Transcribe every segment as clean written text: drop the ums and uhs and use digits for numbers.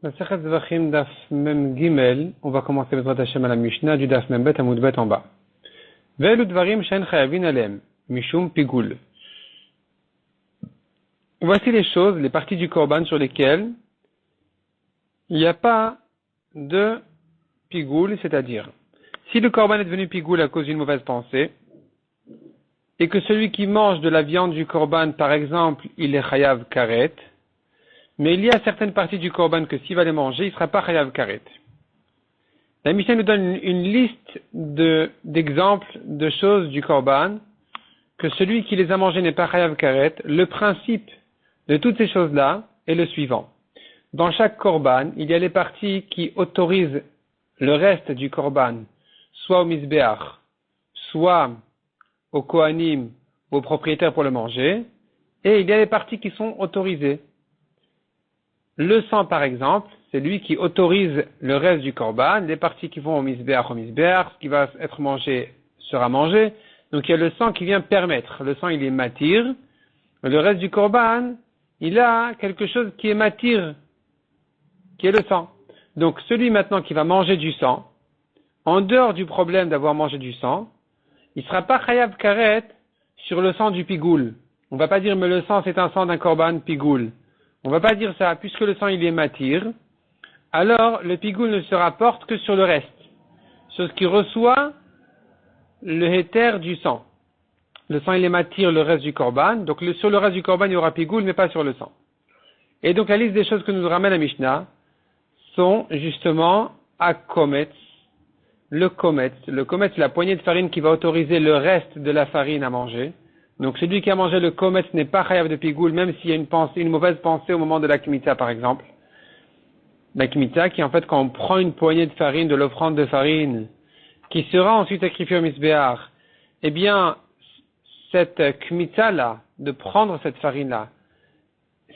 Masechet Zvachim Daf Mem Gimel, on va commencer Bezrat Hashem à la Mishnah du Daf Mem Bet Amoud Bet en bas. Ve'elu Dvarim She'en Chayavin Alehem, Mishum Pigul. Voici les choses, les parties du Korban sur lesquelles il n'y a pas de Pigul, c'est-à-dire, si le Korban est devenu Pigul à cause d'une mauvaise pensée, et que celui qui mange de la viande du Korban, par exemple, il est Chayav Karet, mais il y a certaines parties du Korban que s'il va les manger, il ne sera pas Chayav Karet. La Mishnah nous donne une liste d'exemples de choses du Korban, que celui qui les a mangés n'est pas Chayav Karet. Le principe de toutes ces choses-là est le suivant. Dans chaque Korban, il y a les parties qui autorisent le reste du Korban, soit au Mizbeach, soit au Kohanim, aux propriétaires pour le manger, et il y a les parties qui sont autorisées. Le sang, par exemple, c'est lui qui autorise le reste du Korban. Les parties qui vont au Mizbeach, ce qui va être mangé sera mangé. Donc il y a le sang qui vient permettre. Le sang, il est matir. Le reste du Korban, il a quelque chose qui est matir, qui est le sang. Donc celui maintenant qui va manger du sang, en dehors du problème d'avoir mangé du sang, il ne sera pas Chayav Karet sur le sang du Pigoul. On ne va pas dire, mais le sang c'est un sang d'un Korban Pigoul. On ne va pas dire ça, puisque le sang il est matir, alors le Pigoul ne se rapporte que sur le reste, sur ce qui reçoit le héter du sang. Le sang il est matir, le reste du Korban, donc sur le reste du Korban il y aura Pigoul, mais pas sur le sang. Et donc la liste des choses que nous ramène la Mishnah sont justement à Kometz. Le Kometz, c'est la poignée de farine qui va autoriser le reste de la farine à manger. Donc celui qui a mangé le Kometz n'est pas chayav de Pigoul, même s'il y a une mauvaise pensée au moment de la Kmitza, par exemple. La Kmitza, qui en fait, quand on prend une poignée de farine, de l'offrande de farine, qui sera ensuite sacrifiée au Mizbeach, eh bien, cette Kmitza-là, de prendre cette farine-là,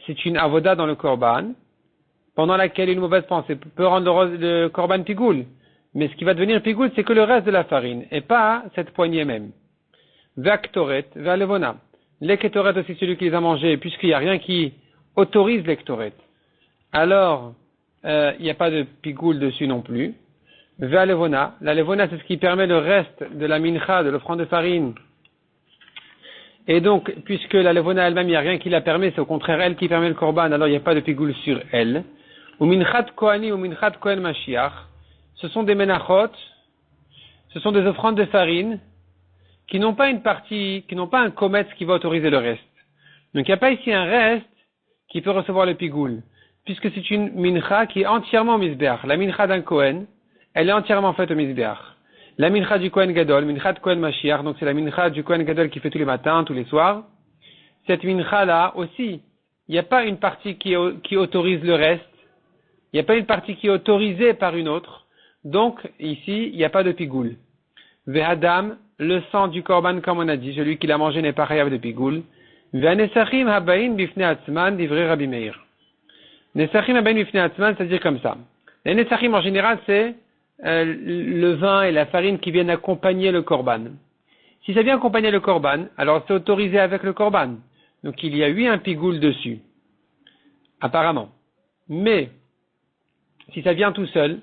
c'est une avoda dans le Korban, pendant laquelle une mauvaise pensée peut rendre le Korban Pigoul. Mais ce qui va devenir Pigoul, c'est que le reste de la farine, et pas cette poignée même. Ve'aktoret, ve'alevona. L'ektoret aussi celui qui les a mangés, puisqu'il n'y a rien qui autorise l'ektoret. Alors, il n'y a pas de pigoul dessus non plus. Ve'alevona. La levona, c'est ce qui permet le reste de la mincha, de l'offrande de farine. Et donc, puisque la levona elle-même, il n'y a rien qui la permet, c'est au contraire elle qui permet le korban, alors il n'y a pas de pigoul sur elle. Ou minchat kohani ou minchat kohen mashiach. Ce sont des menachot, ce sont des offrandes de farine, qui n'ont pas une partie, qui n'ont pas un kometz qui va autoriser le reste. Donc il n'y a pas ici un reste qui peut recevoir le pigoul, puisque c'est une mincha qui est entièrement au Mizbeach. La mincha d'un Kohen, elle est entièrement faite au Mizbeach. La mincha du Kohen Gadol, mincha de Kohen Mashiach, donc c'est la mincha du Kohen Gadol qui fait tous les matins, tous les soirs. Cette mincha-là aussi, il n'y a pas une partie qui autorise le reste, il n'y a pas une partie qui est autorisée par une autre, donc ici, il n'y a pas de pigoul. Ve'adam, le sang du korban, comme on a dit, celui qui l'a mangé n'est pas chayav de pigoul. Ve'anesachim habayin bifnei atzman, divrei Rabbi Meir. Nesachim habayin bifnei atzman, c'est-à-dire comme ça. Les nesachim, en général, c'est le vin et la farine qui viennent accompagner le korban. Si ça vient accompagner le korban, alors c'est autorisé avec le korban. Donc il y a eu un pigoul dessus. Apparemment. Mais, si ça vient tout seul,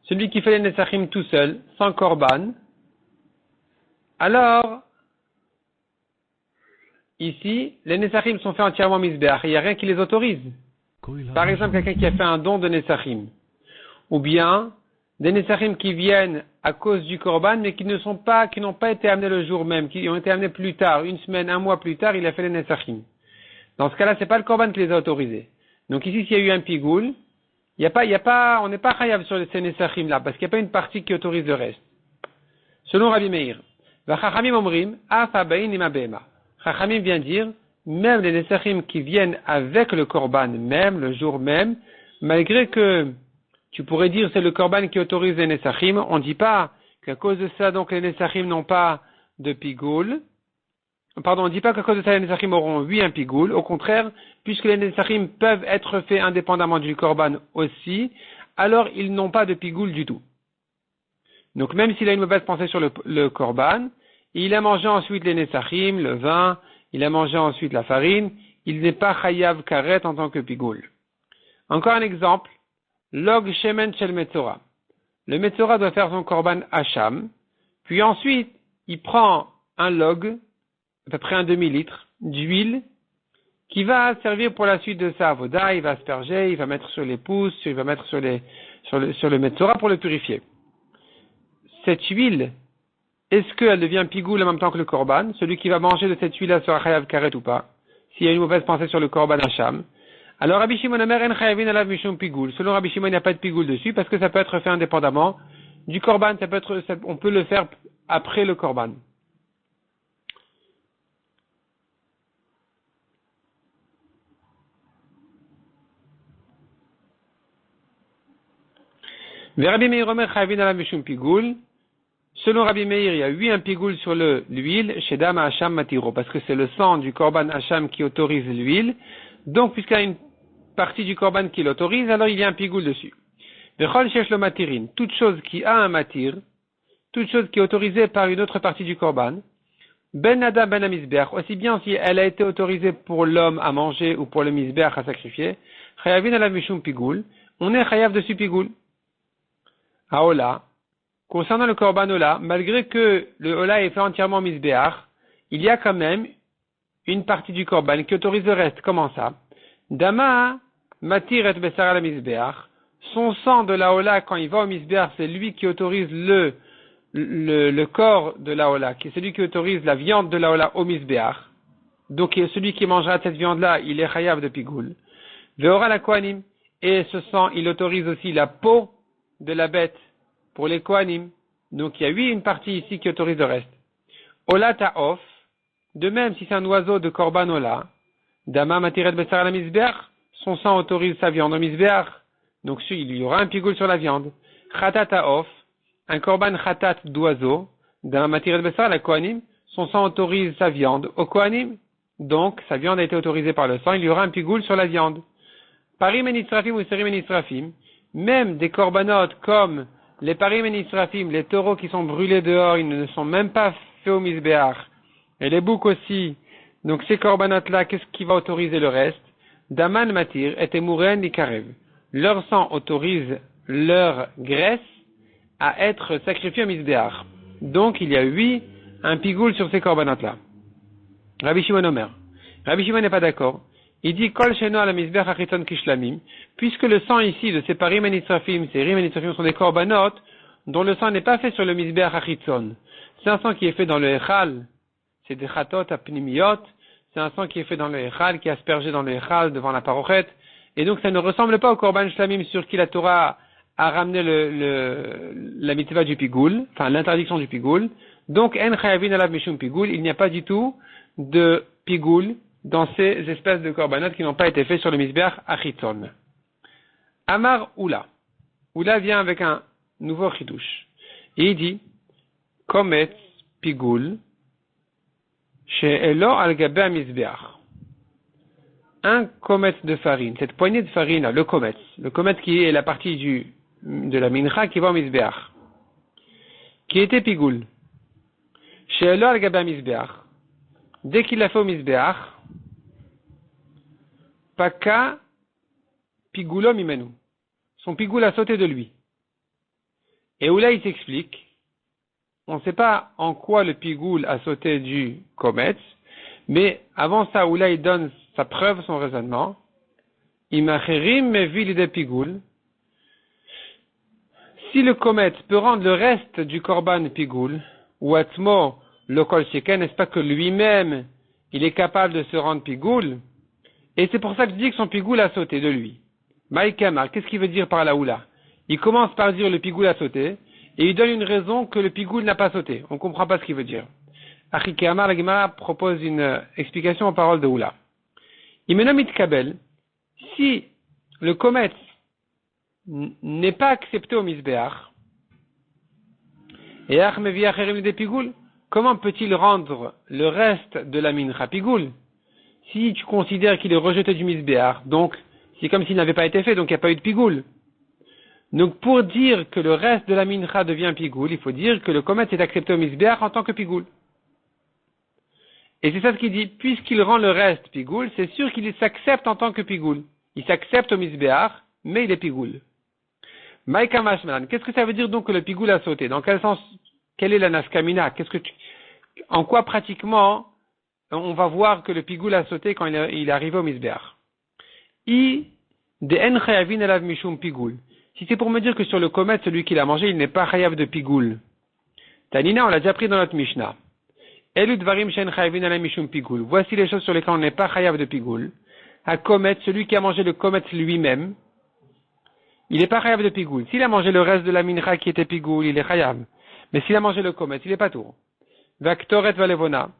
celui qui fait les nesachim tout seul, sans korban, alors, ici, les nesachim sont faits entièrement Mizbeach, il n'y a rien qui les autorise. Par exemple, quelqu'un qui a fait un don de nesachim, ou bien des nesachim qui viennent à cause du korban, mais qui n'ont pas été amenés le jour même, qui ont été amenés plus tard, une semaine, un mois plus tard, il a fait les nesachim. Dans ce cas-là, c'est pas le korban qui les a autorisés. Donc ici, s'il y a eu un pigoul, on n'est pas chayav sur ces nesachim là, parce qu'il n'y a pas une partie qui autorise le reste. Selon Rabbi Meir. Chachamim omrim, af habayin im habehema. Chachamim vient dire, même les nesachim qui viennent avec le korban même, le jour même, malgré que tu pourrais dire c'est le korban qui autorise les nesachim, on ne dit pas qu'à cause de ça, donc les nesachim n'ont pas de pigoul. Pardon, on ne dit pas qu'à cause de ça les nesachim auront un pigoul. Au contraire, puisque les nesachim peuvent être faits indépendamment du korban aussi, alors ils n'ont pas de pigoul du tout. Donc même s'il a une mauvaise pensée sur le korban, il a mangé ensuite les nesachim, le vin, il a mangé ensuite la farine, il n'est pas chayav karet en tant que pigoul. Encore un exemple, log shemen shel metzora. Le metzora doit faire son korban hacham, puis ensuite, il prend un log, à peu près un demi-litre, d'huile, qui va servir pour la suite de sa avoda, il va asperger, il va mettre sur les pouces, il va mettre sur le metzora pour le purifier. Cette huile, est-ce qu'elle devient pigoule en même temps que le korban? Celui qui va manger de cette huile-là sera chayav karet ou pas? S'il y a une mauvaise pensée sur le korban hacham. Alors Rabbi Shimon Omer en chayavin alav mishum pigoule. Selon Rabbi Shimon, il n'y a pas de pigoule dessus parce que ça peut être fait indépendamment du korban. On peut le faire après le korban. Rabbi Meir Omer chayavin alav mishum pigoule. Selon Rabbi Meir, il y a un pigoule sur l'huile, chez Dama Hacham Matiro, parce que c'est le sang du korban Hacham qui autorise l'huile. Donc, puisqu'il y a une partie du korban qui l'autorise, alors il y a un pigoule dessus. Bechol shesh lo matirin, toute chose qui a un matir, toute chose qui est autorisée par une autre partie du korban, ben adam ben amizbeach, aussi bien si elle a été autorisée pour l'homme à manger ou pour le mizbeach à sacrifier, chayavin alav mishum pigoule, on est chayav dessus pigoule. Aola. Concernant le korban Ola, malgré que le Ola est fait entièrement misbéach, il y a quand même une partie du korban qui autorise le reste. Comment ça? Dama matir et besar al misbéach. Son sang de la Ola, quand il va au misbéach, c'est lui qui autorise le corps de la Ola, qui est celui qui autorise la viande de la Ola au misbéach. Donc celui qui mangera cette viande-là, il est chayav de pigoul. Veora la kohanim. Et ce sang, il autorise aussi la peau de la bête pour les Kohanim. Donc il y a une partie ici qui autorise le reste. Ola ta'of, de même si c'est un oiseau de korban ola, dama matiret besar ala misbeach, son sang autorise sa viande au misbeach, donc il y aura un pigoul sur la viande. Chatat ta'of, un korban chatat d'oiseau, dama matiret besar ala Kohanim, son sang autorise sa viande au Kohanim, donc sa viande a été autorisée par le sang, il y aura un pigoul sur la viande. Parim en Israfim ou Serim en Israfim, même des korbanotes comme les parim en Israfim, les taureaux qui sont brûlés dehors, ils ne sont même pas faits au misbéach. Et les boucs aussi. Donc ces corbanotes-là, qu'est-ce qui va autoriser le reste? Daman matir et emouren likarev. Leur sang autorise leur graisse à être sacrifiée au misbéach. Donc il y a un pigoul sur ces corbanotes-là. Rabbi Shimon Omer. Rabbi Shimon n'est pas d'accord. Il dit kol sheno ala misbéach achiton kishlamim. Puisque le sang ici de ces parim en Israfim, ces rim en Israfim sont des corbanotes dont le sang n'est pas fait sur le misbéach achiton. C'est un sang qui est fait dans le echal. C'est des chatot apnimiot. C'est un sang qui est fait dans le echal, qui est aspergé dans le echal devant la parochet. Et donc ça ne ressemble pas au korban shlamim sur qui la Torah a ramené la mitzvah du pigoul, enfin l'interdiction du pigoul. Donc en chayavin alav mishum pigoul, il n'y a pas du tout de pigoul dans ces espèces de corbanotes qui n'ont pas été faits sur le misbéach achiton. Amar Oula. Oula vient avec un nouveau chidouche. Et il dit, Kometz pigoul, she'elo al gabé misbéach. Un kometz de farine, cette poignée de farine, le kometz qui est la partie de la mincha qui va au misbéach, qui était pigoul. She'elo al gabé misbéach. Dès qu'il l'a fait au misbéach, Paka pigoulo mimenu. Son pigoul a sauté de lui. Et où là il s'explique, on ne sait pas en quoi le pigoul a sauté du kometz, mais avant ça, où là il donne sa preuve, son raisonnement. Imacherim mevil de pigoul. Si le kometz peut rendre le reste du korban pigoul, ou atmo le kol sheken, n'est-ce pas que lui-même il est capable de se rendre pigoul? Et c'est pour ça que je dis que son pigoul a sauté de lui. Maïkamar, qu'est-ce qu'il veut dire par là ou là? Il commence par dire le pigoul a sauté, et il donne une raison que le pigoul n'a pas sauté. On ne comprend pas ce qu'il veut dire. Achikamar, la Gemara propose une explication aux paroles de Oula. Imenomit kabel, si le kometz n'est pas accepté au misbéach, et achmevi acherim des pigoul, comment peut-il rendre le reste de la mincha pigoul? Si tu considères qu'il est rejeté du misbéach, donc c'est comme s'il n'avait pas été fait, donc il n'y a pas eu de pigoul. Donc pour dire que le reste de la mincha devient pigoul, il faut dire que le kometz est accepté au misbéach en tant que pigoul. Et c'est ça ce qu'il dit, puisqu'il rend le reste pigoul, c'est sûr qu'il s'accepte en tant que pigoul. Il s'accepte au misbéach, mais il est pigoul. Maïka Mashmalan. Qu'est-ce que ça veut dire donc que le pigoul a sauté? Dans quel sens? Quelle est la nafkamina? En quoi pratiquement on va voir que le pigoul a sauté quand il est arrivé au misbeach? I de en chayavin alav mishum pigoul. Si c'est pour me dire que sur le komet, celui qui l'a mangé, il n'est pas chayav de pigoul. Tanina, on l'a déjà pris dans notre Mishnah. Elu dvarim shen chayavin alav mishum pigoul. Voici les choses sur lesquelles on n'est pas chayav de pigoul. À komet, celui qui a mangé le komet lui-même, il n'est pas chayav de pigoul. S'il a mangé le reste de la mincha qui était pigoul, il est chayav. Mais s'il a mangé le komet, il est pas tour. Vaktoret va levona.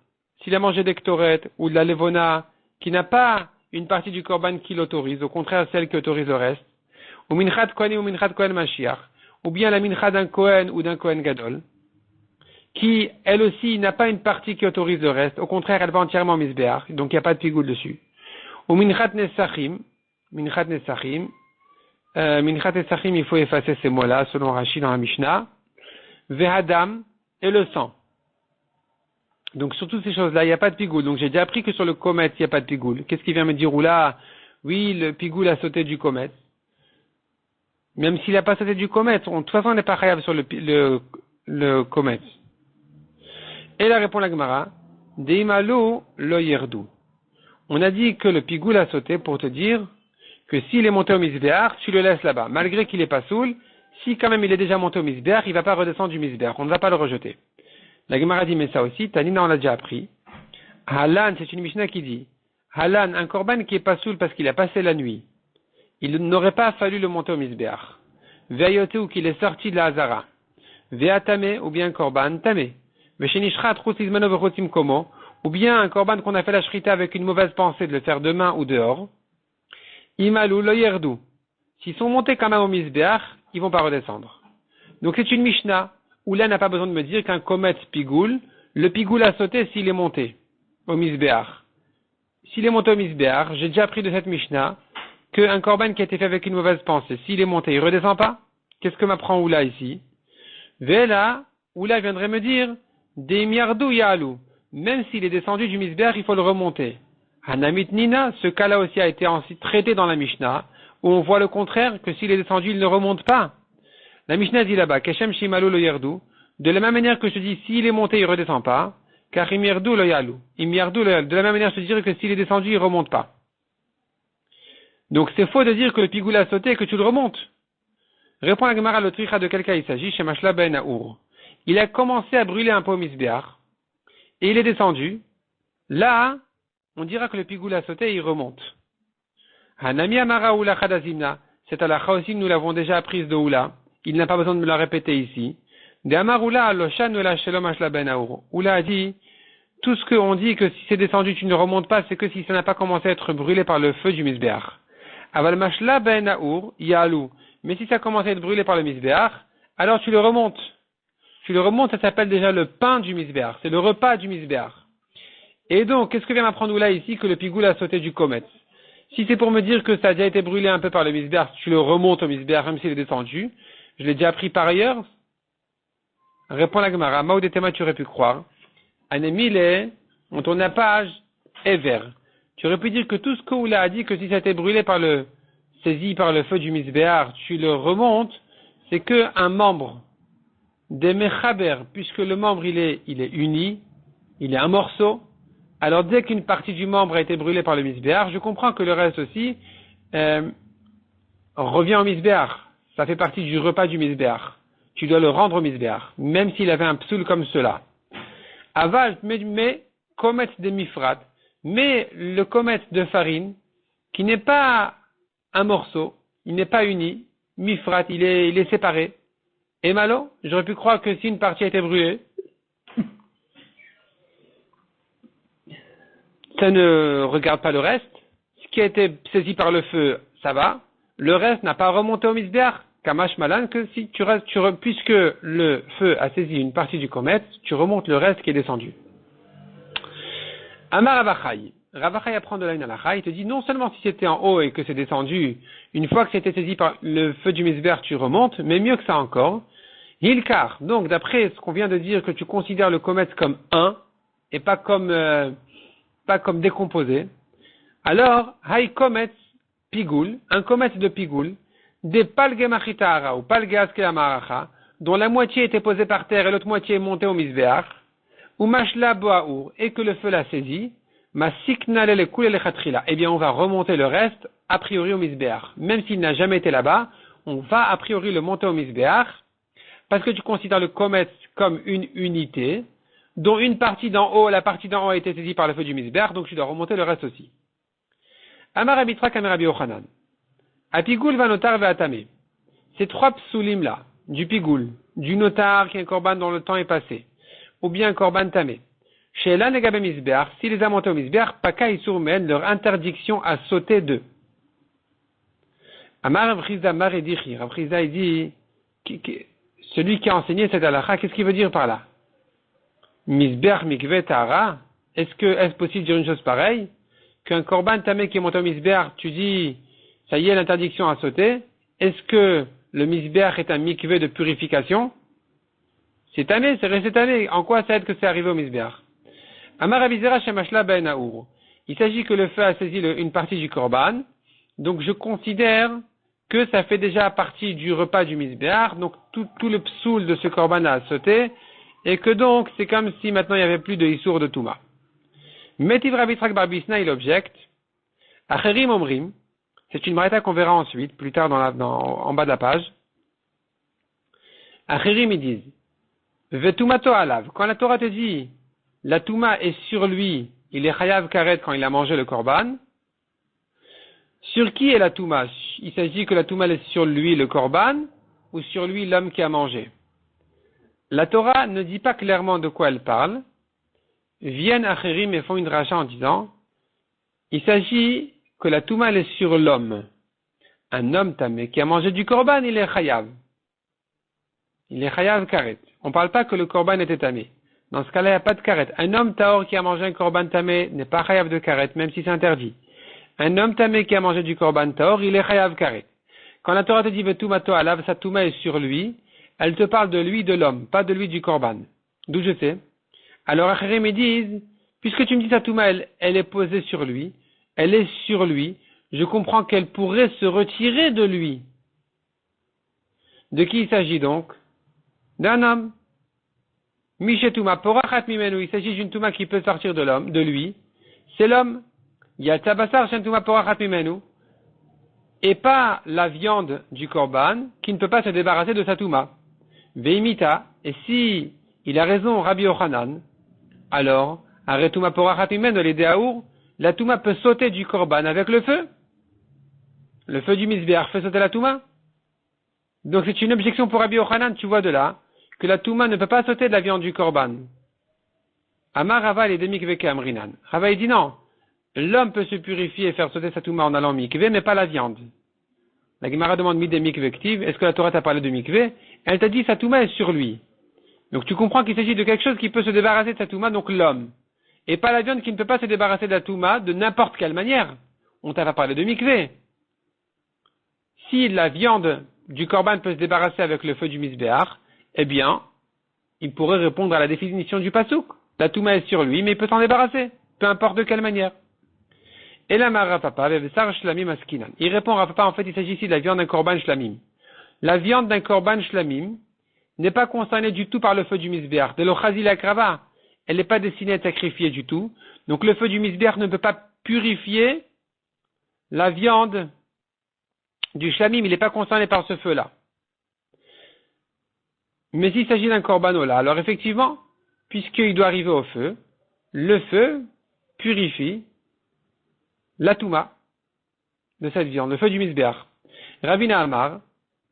S'il a mangé des ktoret ou de la levona qui n'a pas une partie du korban qui l'autorise, au contraire celle qui autorise le reste, ou minchat kohen ou minchat kohen mashiach, ou bien la mincha d'un kohen ou d'un kohen gadol, qui elle aussi n'a pas une partie qui autorise le reste, au contraire elle va entièrement misbeach, donc il n'y a pas de pigoul dessus. Ou minchat nesachim, il faut effacer ces mots-là selon Rashi dans la Mishnah, vehadam et le sang. Donc sur toutes ces choses-là, il n'y a pas de pigoul. Donc j'ai déjà appris que sur le komet, il n'y a pas de pigoul. Qu'est-ce qu'il vient me dire? Oula, oui, le pigoul a sauté du komet. Même s'il n'a pas sauté du komet, de toute façon, on n'est pas chayav sur le komet. Et là répond la Gemara, Deimalu lo yerdu. On a dit que le pigoul a sauté pour te dire que s'il est monté au misbeach, tu le laisses là-bas. Malgré qu'il n'est pas saoul, si quand même il est déjà monté au misbeach, il ne va pas redescendre du misbeach. On ne va pas le rejeter. La Gemara dit, mais ça aussi, Tanina, on l'a déjà appris. Halan, c'est une Mishnah qui dit, Halan, un korban qui est pas saoul parce qu'il a passé la nuit, il n'aurait pas fallu le monter au misbeach. Ve'ayote ou qu'il est sorti de la Hazara. Ve'atame, ou bien un korban tamé. Ve'shenishrat chutizmano ve'chutim komo, ou bien un korban qu'on a fait la shrita avec une mauvaise pensée de le faire demain ou dehors. Imalu lo yerdu. S'ils sont montés quand même au misbeach, ils vont pas redescendre. Donc c'est une Mishnah où là n'a pas besoin de me dire qu'un komet pigoul, le pigoul a sauté s'il est monté au misbeach. S'il est monté au misbeach, j'ai déjà appris de cette Mishnah qu'un korban qui a été fait avec une mauvaise pensée, s'il est monté, il redescend pas? Qu'est-ce que m'apprend Oula ici? Vela, Oula viendrait me dire, des miardou yalu. Même s'il est descendu du misbeach, il faut le remonter. Hanamit Nina, ce cas-là aussi a été ensuite traité dans la Mishnah, où on voit le contraire, que s'il est descendu, il ne remonte pas. La Mishnah dit là-bas, Keshem Shimalu lo yerdu, de la même manière que je te dis, s'il est monté, il ne redescend pas, car imirdu lo yalu. De la même manière, je te dirais que s'il est descendu, il ne remonte pas. Donc c'est faux de dire que le pigoul a sauté et que tu le remontes. Répond la Gemara, le tricha de quel cas il s'agit, chez Mashla ben Aour. Il a commencé à brûler un peu au misbeach, et il est descendu. Là, on dira que le pigoul a sauté et il remonte. Hanami amara oula chadazimna. Cette halakha aussi, nous l'avons déjà apprise de Oula. Il n'a pas besoin de me la répéter ici. De Amar Oula loshan oula shelom ashla ben Aour. Oula a dit, tout ce qu'on dit que si c'est descendu, tu ne remontes pas, c'est que si ça n'a pas commencé à être brûlé par le feu du misbeach. Aval mashla ben Aour yalu. Mais si ça commence à être brûlé par le misbeach, alors tu le remontes. Tu le remontes, ça s'appelle déjà le pain du misbeach. C'est le repas du misbeach. Et donc, qu'est-ce que vient m'apprendre Oula ici que le pigoul a sauté du komet? Si c'est pour me dire que ça a déjà été brûlé un peu par le misbeach, tu le remontes au misbeach même s'il est descendu. Je l'ai déjà appris par ailleurs. Répond la Gemara. Maoudetema, tu aurais pu croire. Anemile, on tourne la page, Ever. Tu aurais pu dire que tout ce que Oula a dit, que si ça a été brûlé saisi par le feu du misbeach, tu le remontes, c'est que un membre des mechaber, puisque le membre il est uni, il est un morceau. Alors dès qu'une partie du membre a été brûlée par le misbeach, je comprends que le reste aussi revient au misbeach. Ça fait partie du repas du misbeach. Tu dois le rendre au misbeach, même s'il avait un psoul comme cela. Aval, mais komet de mifrat, mais le komet de farine, qui n'est pas un morceau, il n'est pas uni, mifrat, il est séparé. Et malo, j'aurais pu croire que si une partie a été brûlée, ça ne regarde pas le reste. Ce qui a été saisi par le feu, ça va. Le reste n'a pas remonté au misbeach. Kamash malan, que si puisque le feu a saisi une partie du komet, tu remontes le reste qui est descendu. Amar Ravachai. Ravachai apprend de là une halakha. Il te dit non seulement si c'était en haut et que c'est descendu, une fois que c'était saisi par le feu du misbeach, tu remontes, mais mieux que ça encore. Hilkar. Donc, d'après ce qu'on vient de dire, que tu considères le komet comme un, et pas comme décomposé. Alors, hay komet pigoul, un komet de pigoul, des palgemachitara ou palgeaskelamaracha, dont la moitié était posée par terre et l'autre moitié est montée au misbeach, ou mashla boaour, et que le feu l'a saisi, ma siknale le koule le khatrila, eh bien on va remonter le reste a priori au misbeach. Même s'il n'a jamais été là-bas, on va a priori le monter au misbeach, parce que tu considères le kometz comme une unité, dont une partie d'en haut, la partie d'en haut a été saisie par le feu du misbeach, donc tu dois remonter le reste aussi. Amar Abitra Kamerabi Ochanan. Apigoul va notar va atame. Ces trois psulim là, du pigoul, du notar qui est un korban dont le temps est passé, ou bien un korban tamé. Chez la negabe misbeach, si les a montés au misbeach, paka isurmen leur interdiction à sauter d'eux. Amar Avchizda Maredichi. Avchizda il dit, celui qui a enseigné cette halakha, qu'est-ce qu'il veut dire par là? Misbeach mikve tara. Est-ce possible de dire une chose pareille? Qu'un korban tamé qui est monté au misbeach, tu dis, ça y est, l'interdiction à sauter. Est-ce que le misbeach est un mikvé de purification? C'est tamé, c'est resté tamé. En quoi ça aide que c'est arrivé au misbeach? Amar Abizera Shemashla Ben Aour. Il s'agit que le feu a saisi une partie du korban. Donc je considère que ça fait déjà partie du repas du misbeach. Donc tout le psoul de ce korban a sauté. Et que donc c'est comme si maintenant il n'y avait plus de issour de Touma. Metiv Rabitrak Barbisna, il objecte. Acherim Omrim. C'est une braïta qu'on verra ensuite, plus tard en bas de la page. Acherim, ils disent, Vetumato alav. Quand la Torah te dit, la Touma est sur lui, il est chayav karet quand il a mangé le korban. Sur qui est la Touma? Il s'agit que la Touma est sur lui, le korban, ou sur lui, l'homme qui a mangé. La Torah ne dit pas clairement de quoi elle parle. Viennent Acherim et font une dracha en disant, il s'agit que la Touma est sur l'homme. Un homme tamé qui a mangé du korban, il est chayav. Il est chayav karet. On ne parle pas que le korban était tamé. Dans ce cas-là, il n'y a pas de karet. Un homme taor qui a mangé un korban tamé n'est pas chayav de karet, même si c'est interdit. Un homme tamé qui a mangé du korban taor, il est chayav karet. Quand la Torah te dit vetumato alav, sa touma est sur lui, elle te parle de lui, de l'homme, pas de lui du korban. D'où je sais. Alors Acherim me disent, puisque tu me dis sa touma, elle est posée sur lui, elle est sur lui, je comprends qu'elle pourrait se retirer de lui. De qui il s'agit donc? D'un homme. Mishetuma porachat mimenu, il s'agit d'une touma qui peut sortir de l'homme, de lui. C'est l'homme. Il y a tabasar shentuma porachat mimenu. Et pas la viande du korban qui ne peut pas se débarrasser de sa touma. Veimita, et si il a raison Rabbi Yochanan, alors, aretuma porachat mimenu les deaour, la touma peut sauter du korban avec le feu. Le feu du misbeach fait sauter la touma. Donc c'est une objection pour Rabbi Yochanan, tu vois de là, que la touma ne peut pas sauter de la viande du korban. Amar Rava et demi-kveke amrinan. Rava il dit non, l'homme peut se purifier et faire sauter sa touma en allant mikvé, mais pas la viande. La Gemara demande mi des mikvektiv, est-ce que la Torah t'a parlé de mikvé? Elle t'a dit sa touma est sur lui. Donc tu comprends qu'il s'agit de quelque chose qui peut se débarrasser de sa touma, donc l'homme. Et pas la viande qui ne peut pas se débarrasser de la touma de n'importe quelle manière. On t'a pas parlé de mikvé. Si la viande du korban peut se débarrasser avec le feu du misbeach, eh bien, il pourrait répondre à la définition du pasouk. La touma est sur lui, mais il peut s'en débarrasser, peu importe de quelle manière. Et la mara papa, shlamim askinan. Il répond à papa, en fait, il s'agit ici de la viande d'un korban shlamim. La viande d'un korban shlamim n'est pas concernée du tout par le feu du misbeach. De l'ochazil akrava, elle n'est pas destinée à être sacrifiée du tout. Donc le feu du misbeach ne peut pas purifier la viande du shlamim, il n'est pas concerné par ce feu-là. Mais s'il s'agit d'un korbanola, alors effectivement, puisqu'il doit arriver au feu, le feu purifie la touma de cette viande, le feu du misbeach. Ravina Amar,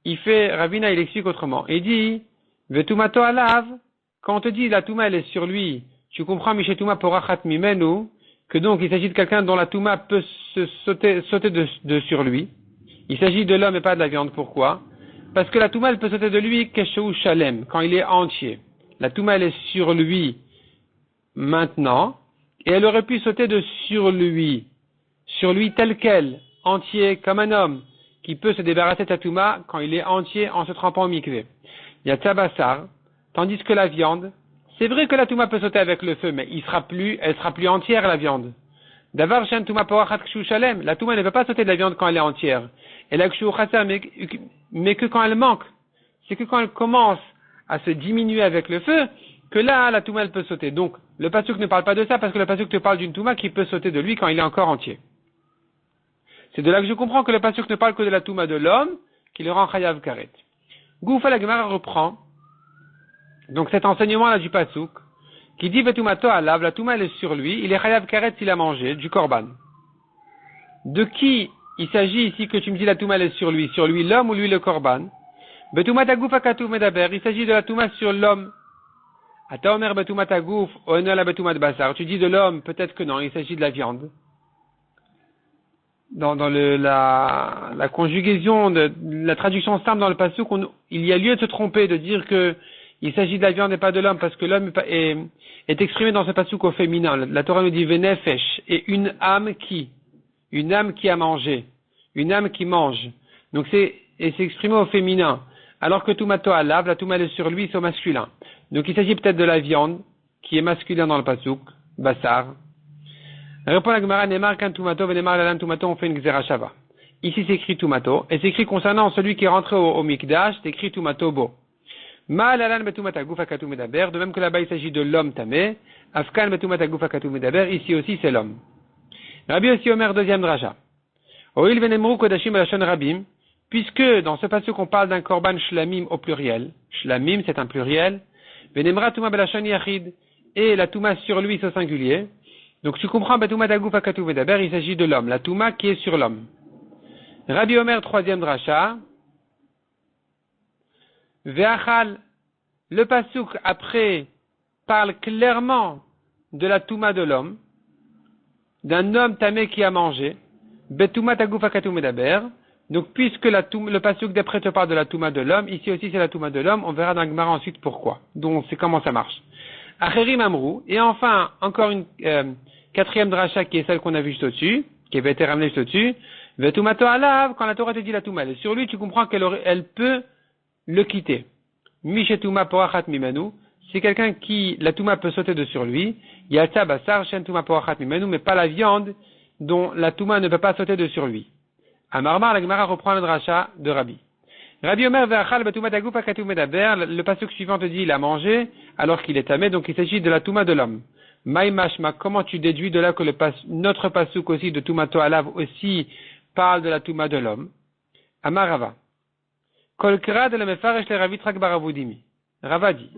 Ravina il explique autrement. Il dit, Vetumato alav, quand on te dit la touma elle est sur lui, tu comprends Mishetuma porachat mimenu, que donc il s'agit de quelqu'un dont la touma peut se sauter de sur lui. Il s'agit de l'homme et pas de la viande. Pourquoi? Parce que la touma, elle peut sauter de lui, keshehu shalem, quand il est entier. La touma, elle est sur lui maintenant, et elle aurait pu sauter de sur lui tel quel, entier, comme un homme, qui peut se débarrasser de la touma quand il est entier en se trempant au mikvé. Il y a tabassar, tandis que la viande, c'est vrai que la touma peut sauter avec le feu, mais elle sera plus entière, la viande. Davar shen tuma poachat kshu shalem. La touma ne peut pas sauter de la viande quand elle est entière. Et la kshu chaser, mais que quand elle manque. C'est que quand elle commence à se diminuer avec le feu, que là, la touma, elle peut sauter. Donc, le pasuk ne parle pas de ça parce que le pasuk te parle d'une touma qui peut sauter de lui quand il est encore entier. C'est de là que je comprends que le pasuk ne parle que de la touma de l'homme, qui le rend chayav karet. Goufa la Gemara reprend, donc cet enseignement-là du pasuk, qui dit betumato alav, la touma elle est sur lui, il est chayav karet s'il a mangé, du korban. De qui il s'agit ici que tu me dis la touma elle est sur lui l'homme ou lui le korban? Betumata goufa katuv medaber, il s'agit de la touma sur l'homme. Ata omer betumata gouf, oena la betumat basar, tu dis de l'homme, peut-être que non, il s'agit de la viande. Dans la conjugaison, la traduction simple dans le pasuk, il y a lieu de se tromper, de dire que il s'agit de la viande et pas de l'homme, parce que l'homme est exprimé dans ce pasuk au féminin. La Torah nous dit venefesh, et une âme qui a mangé, une âme qui mange. Donc c'est exprimé au féminin. Alors que tumato alav, la touma est sur lui, c'est au masculin. Donc il s'agit peut-être de la viande, qui est masculin dans le pasuk, basar. Répond la Gemara, Nemar kan tumato, venemar lalan tumato, on fait une xera shava. Ici c'est écrit tumato, et c'est écrit concernant celui qui est rentré au mikdash, c'est écrit tumato bo. Ma lalan betumata gufa katu medaber, de même que là-bas il s'agit de l'homme tamé, afkan betumata gufa katu medaber, ici aussi c'est l'homme. Rabbi aussi Omer, deuxième draja. Oil venemru kodashim alashon rabim, puisque dans ce passage qu'on parle d'un korban shlamim au pluriel, shlamim c'est un pluriel, venemra tuma belashon yachid, et la touma sur lui c'est au singulier. Donc tu comprends, betumata gufa katu medaber, il s'agit de l'homme, la touma qui est sur l'homme. Rabbi Omer, troisième dracha. Ve'achal, le pasuk après parle clairement de la touma de l'homme, d'un homme tamé qui a mangé. Betuma tagufa katu medaber. Donc puisque le pasuk d'après te parle de la touma de l'homme, ici aussi c'est la touma de l'homme, on verra dans la Gemara ensuite pourquoi. Donc c'est comment ça marche. Acherim amrou, et enfin encore une quatrième dracha qui est celle qu'on a vue juste au-dessus, qui avait été ramenée juste au-dessus. Vetumato alav, quand la Torah te dit la touma, sur lui tu comprends qu'elle peut le quitter. Mishetuma poachat mimenu, c'est quelqu'un qui, la touma peut sauter de sur lui. Yalta basar shen touma poachat mimenu, mais pas la viande dont la touma ne peut pas sauter de sur lui. Amarmar, la Gemara reprend le dracha de Rabbi. Rabbi Omer ve'achal betumat agufa katu medaber, le pasuk suivant te dit il a mangé alors qu'il est tamé, donc il s'agit de la touma de l'homme. Maï mashma, comment tu déduis de là que notre pasuk aussi de tumato alav aussi parle de la touma de l'homme? Amarava. Kolkra de la mefaresh le ravitrak baravoudimi. Rava dit,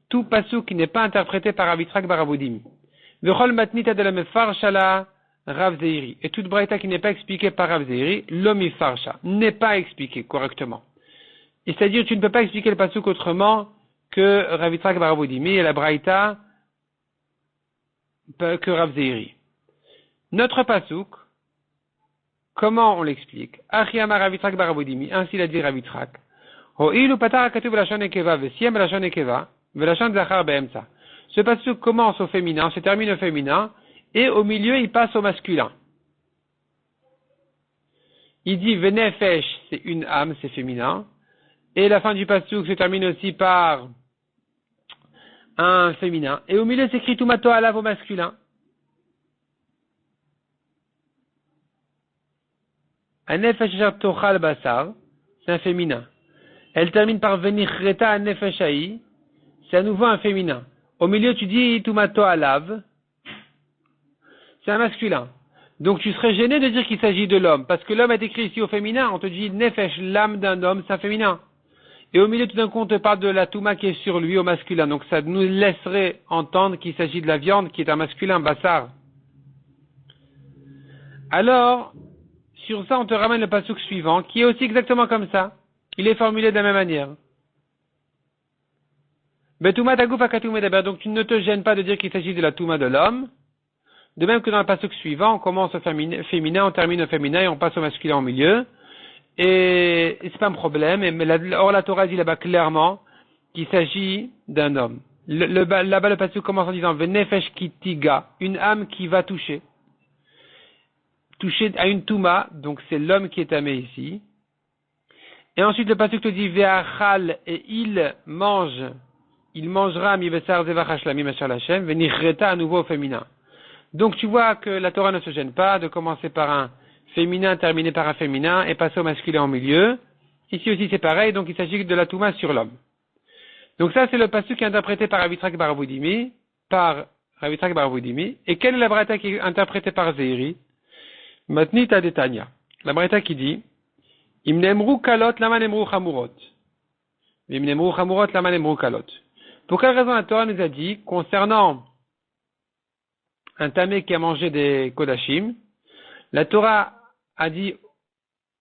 tout pasuk qui n'est pas interprété par ravitrak baravoudimi. Vechol matnita de la mefarshala Rav Zeiri. Et toute braïta qui n'est pas expliquée par Rav Zeiri, l'omi farsha, n'est pas expliquée correctement. Et c'est-à-dire, tu ne peux pas expliquer le pasuk autrement que Ravitrak baravoudimi et la braïta que Rav Zeiri. Notre pasuk, comment on l'explique? Achiyama Ravitrak baravoudimi, ainsi l'a dit Ravitrak. Ho'ilu patara katuv velashon ekeva, vesiem velashon ekeva, velashon zachar be'emsa. Ce pasuk commence au féminin, se termine au féminin, et au milieu, il passe au masculin. Il dit venefesh, c'est une âme, c'est féminin. Et la fin du pasuk se termine aussi par un féminin. Et au milieu, c'est écrit tumato alav au masculin. Anefesh tochal basar, c'est un féminin. Elle termine par venir reta anefeshai, c'est à nouveau un féminin. Au milieu, tu dis tumato alav, c'est un masculin. Donc tu serais gêné de dire qu'il s'agit de l'homme, parce que l'homme est écrit ici au féminin, on te dit nefesh, l'âme d'un homme, c'est un féminin. Et au milieu tout d'un coup on te parle de la touma qui est sur lui au masculin, donc ça nous laisserait entendre qu'il s'agit de la viande qui est un masculin, bassar. Alors, sur ça on te ramène le pasuk suivant, qui est aussi exactement comme ça. Il est formulé de la même manière. Donc tu ne te gênes pas de dire qu'il s'agit de la touma de l'homme. De même que dans le pasuk suivant, on commence au féminin, on termine au féminin et on passe au masculin au milieu. Et c'est pas un problème. Or la Torah dit là-bas clairement qu'il s'agit d'un homme. Là-bas le pasuk commence en disant venefesh kitiga, une âme qui va toucher à une touma, donc c'est l'homme qui est tamé ici. Et ensuite le pasuk te dit ve'achal, et il mangera mi besar zevach hashlamim asher l'Hashem, venirreta à nouveau au féminin. Donc tu vois que la Torah ne se gêne pas de commencer par un féminin, terminer par un féminin et passer au masculin au milieu. Ici aussi c'est pareil, donc il s'agit de la Touma sur l'homme. Donc ça c'est le pasuk qui est interprété par Ravitrak bar Avoudimi, Et quelle est la braïta qui est interprétée par Zeiri? Matnita Detanya. La braïta qui dit, Im nemru kalot lama nemru chamurot. Im nemru chamurot lama nemru kalot. Pour quelle raison la Torah nous a dit, concernant un tamé qui a mangé des kodashim, la Torah a dit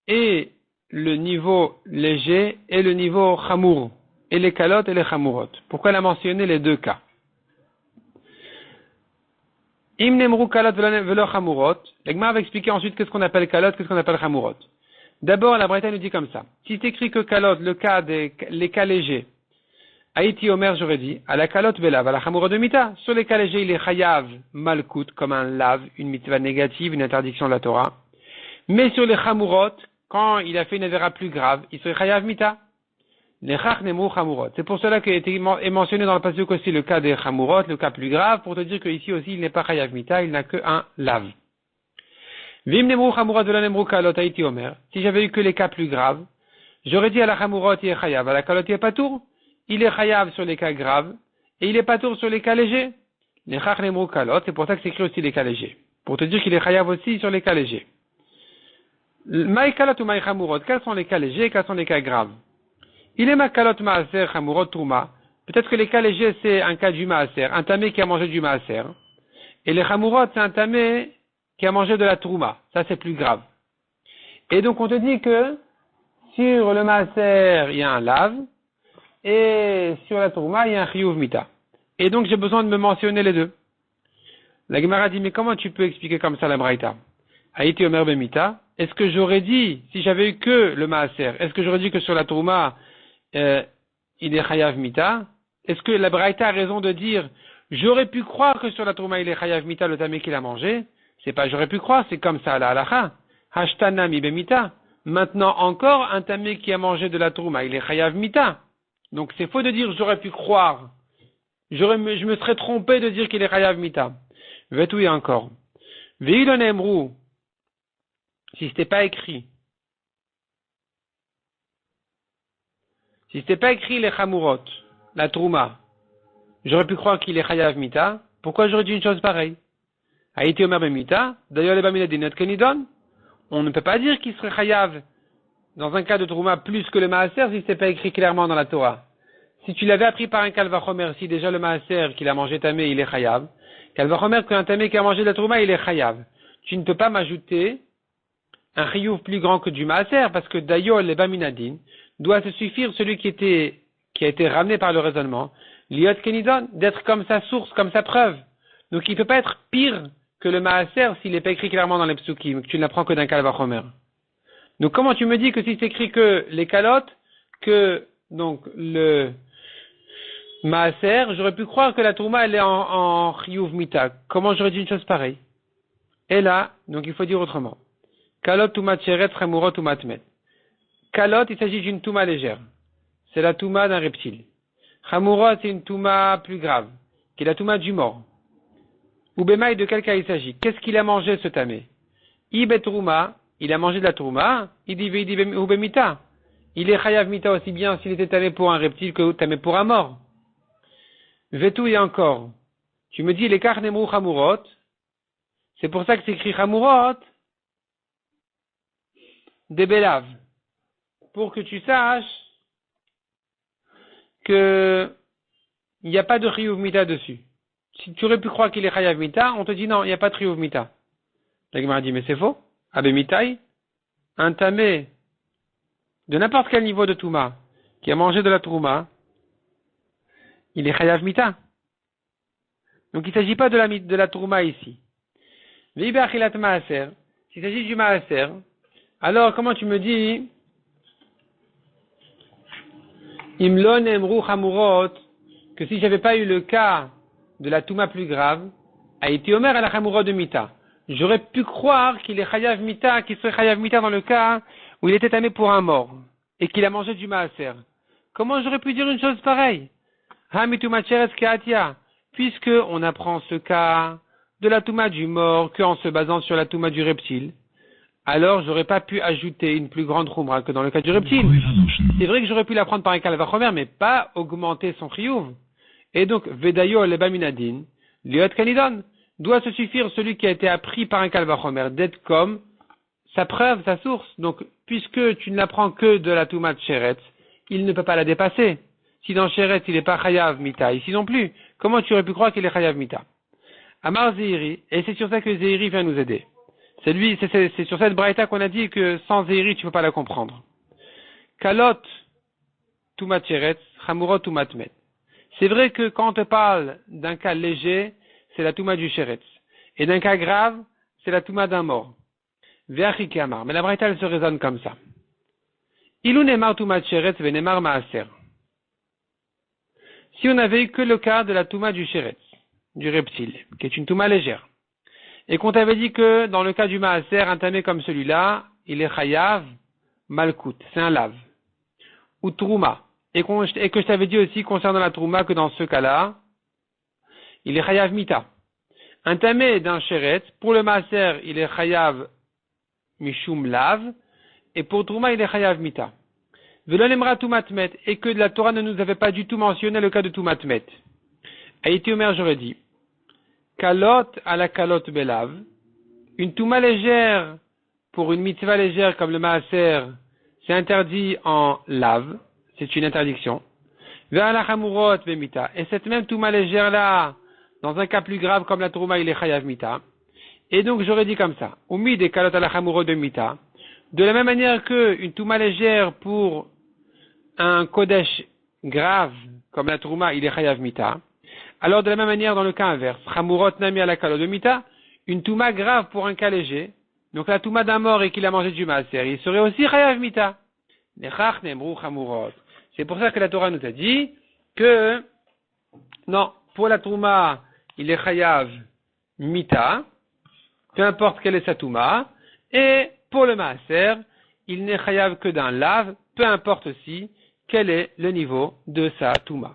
et le niveau léger et le niveau chamour, et les kalot et les chamurot. Pourquoi elle a mentionné les deux cas? Im nemru kalot velo chamurot. L'Egmar va expliquer ensuite qu'est-ce qu'on appelle kalot, qu'est-ce qu'on appelle chamurot. D'abord, la Braïta nous dit comme ça. Si c'est écrit que kalot, les cas légers, Haïti Omer, j'aurais dit, à la kalot belav, à la chamurot de mita. Sur les cas légers, il est chayav malkout, comme un lav, une mitzvah négative, une interdiction de la Torah. Mais sur les chamurot, quand il a fait une avéra plus grave, il serait chayav mita. Les chach nemru chamurot. C'est pour cela est mentionné dans le pasuk aussi le cas des chamurot, le cas plus grave, pour te dire qu'ici aussi il n'est pas chayav mita, il n'a que un lav. Vim nemru chamurot de la nemru kalot Haïti Omer. Si j'avais eu que les cas plus graves, j'aurais dit à la chamurot il est chayav, à la kalot il est patour. Il est chayav sur les cas graves, et il est patour sur les cas légers. Les chach nemru kalot, c'est pour ça que c'est écrit aussi les cas légers. Pour te dire qu'il est chayav aussi sur les cas légers. Maï kalot ou maï chamurot, quels sont les cas légers et quels sont les cas graves? Il est ma kalot maaser chamurot touma. Peut-être que les cas légers c'est un cas du maaser, un tamé qui a mangé du maaser. Et les chamurot c'est un tamé qui a mangé de la trouma. Ça c'est plus grave. Et donc on te dit que sur le maaser il y a un lave, et sur la trouma il y a un chiyuv mita. Et donc j'ai besoin de me mentionner les deux. La Gemara dit mais comment tu peux expliquer comme ça la braïta? Haïti Omer bemita. Est-ce que j'aurais dit, si j'avais eu que le maaser, est-ce que j'aurais dit que sur la trouma il est chayav mita? Est-ce que la braïta a raison de dire j'aurais pu croire que sur la trouma il est chayav mita le tamé qu'il a mangé? C'est pas j'aurais pu croire, c'est comme ça à la halacha. Hashtana mi bemita. Maintenant encore un tamé qui a mangé de la trouma il est chayav mita. Donc c'est faux de dire j'aurais pu croire. Je me serais trompé de dire qu'il est chayav mita. Vetouille encore. Veilon emrou. Si c'était pas écrit. Si c'était pas écrit les chamurot, la trouma, j'aurais pu croire qu'il est chayav mita. Pourquoi j'aurais dit une chose pareille? Haïti Omer ben mita. D'ailleurs les baminadinot kenidon. On ne peut pas dire qu'il serait chayav dans un cas de trouma plus que le maaser si c'était pas écrit clairement dans la Torah. Si tu l'avais appris par un kalvachomer, si déjà le maaser qu'il a mangé tamé il est chayav, kalvachomer qu'un tamé qui a mangé de la trouma il est chayav. Tu ne peux pas m'ajouter un chiyuv plus grand que du maaser parce que d'ailleurs les baminadin doit se suffire celui qui a été ramené par le raisonnement, liot kenidon, d'être comme sa source, comme sa preuve. Donc il ne peut pas être pire que le maaser s'il n'est pas écrit clairement dans les psukim, que tu ne l'apprends que d'un kalvachomer. Donc comment tu me dis que si c'est écrit que les calottes, que donc le maaser, j'aurais pu croire que la tourma elle est en chiyuv mita. Comment j'aurais dit une chose pareille? Et là, donc il faut dire autrement. Kalot tumat cheret chamurot tumat met. Kalot, il s'agit d'une touma légère. C'est la touma d'un reptile. Chamurot, c'est une touma plus grave, qui est la touma du mort. Ou bemaï, de quel cas il s'agit? Qu'est-ce qu'il a mangé ce tamé? Ibet trouma, il a mangé de la trouma, il dit ou bemita. Il est chayav mita aussi bien s'il était tamé pour un reptile que tamé pour un mort. Vetou et encore. Tu me dis les karnemou chamurot. C'est pour ça que c'est écrit chamurot des belav. Pour que tu saches que il n'y a pas de chiyuv mita dessus. Si tu aurais pu croire qu'il est chayav mita, on te dit non, il n'y a pas de chiyuv mita. La Gemara dit mais c'est faux. Abe mitai, un tamé de n'importe quel niveau de touma qui a mangé de la trouma, il est chayav mita. Donc il ne s'agit pas de la trouma ici. V'ibe achilat maaser, s'il s'agit du maaser, alors comment tu me dis Imlon emru chamurot, que si j'avais pas eu le cas de la touma plus grave, a été omer à la chamurot de mita. J'aurais pu croire qu'il est chayav mita, qu'il serait chayav mita dans le cas où il était tamé pour un mort, et qu'il a mangé du maaser. Comment j'aurais pu dire une chose pareille? Ha mitu macheres keatia, puisque on apprend ce cas de la touma du mort qu'en se basant sur la touma du reptile, alors j'aurais pas pu ajouter une plus grande choumra que dans le cas du reptile. C'est vrai que j'aurais pu la prendre par un kalvachomer, mais pas augmenter son chiyuv. Et donc, vedayo leba minadin, liot kanidon, doit se suffire celui qui a été appris par un kalvachomer d'être comme sa preuve, sa source. Donc, puisque tu ne la prends que de la touma de Sheretz, il ne peut pas la dépasser. Si dans Sheretz, il n'est pas chayav mita, ici non plus, comment tu aurais pu croire qu'il est chayav mita? Amar Zeiri, et c'est sur ça que Zeiri vient nous aider. C'est sur cette braïta qu'on a dit que sans Zeiri, tu ne peux pas la comprendre. Kalot tumat Sheretz, chamurot tumat met. C'est vrai que quand on te parle d'un cas léger, c'est la touma du Sheretz. Et d'un cas grave, c'est la touma d'un mort. Ve'achike amar. Mais la braïta, elle se raisonne comme ça. Ilou nemar tumat Sheretz ve nemar maaser. Si on avait eu que le cas de la touma du Sheretz, du reptile, qui est une touma légère, et qu'on t'avait dit que dans le cas du maaser, un tamé comme celui-là, il est chayav malkout, c'est un lave, ou trouma, et que je t'avais dit aussi concernant la trouma que dans ce cas-là, il est chayav mita. Un tamé d'un Sheretz, pour le maaser, il est chayav mishum lav, et pour trouma, il est chayav mita. Velon emra tumatmet, et que la Torah ne nous avait pas du tout mentionné le cas de tumatmet. Aïti Omer, j'aurais dit, kalot à la kalot belav, une touma légère pour une mitzvah légère comme le maaser, c'est interdit en lave, c'est une interdiction. Ve'ala la chamurot bemita, et cette même touma légère là, dans un cas plus grave comme la trouma, il est chayav mita. Et donc j'aurais dit comme ça, oumi des kalot à la chamurot bemita, de la même manière que une touma légère pour un kodesh grave, comme la trouma, il est chayav mita. Alors, de la même manière, dans le cas inverse, chamurot nami à la kalot de mita, une touma grave pour un cas léger, donc la touma d'un mort et qu'il a mangé du maaser, il serait aussi chayav mita. Nechach nemru chamurot. C'est pour ça que la Torah nous a dit que, non, pour la touma, il est chayav mita, peu importe quelle est sa touma, et pour le maaser, il n'est chayav que d'un lave, peu importe aussi quel est le niveau de sa touma.